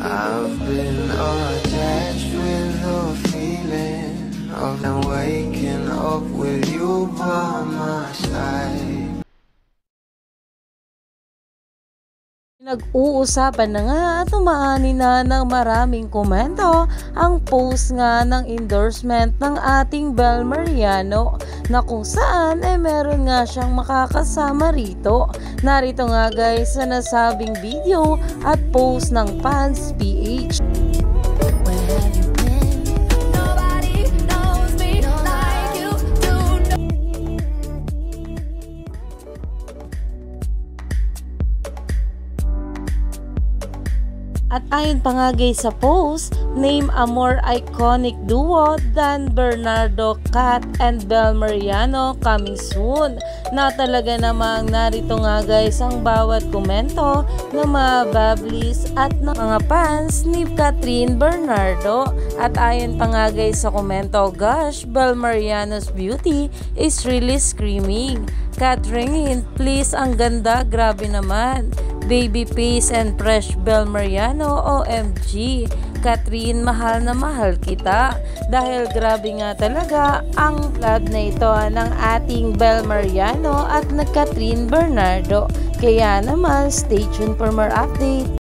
I've been attached with the feeling of waking up with you by my side. Nag-uusapan na nga at umaani na ng maraming komento ang post nga ng endorsement ng ating Bel Mariano na kung saan meron nga siyang makakasama rito. Narito nga guys sa nasabing video at post ng Fans PH. At ayon pa nga guys sa post, name a more iconic duo than Bernardo Cat and Bel Mariano coming soon. Na talaga namang narito nga guys ang bawat komento ng mga bablis at ng mga fans ni Catherine Bernardo. At ayon pa nga guys sa komento, gosh, Bel Mariano's beauty is really screaming. Catherine, please, ang ganda, grabe naman. Baby face and fresh Bel Mariano, OMG. Catherine, mahal na mahal kita. Dahil grabe nga talaga ang collab na ito ng ating Bel Mariano at na Catherine Bernardo. Kaya naman, stay tuned for more update.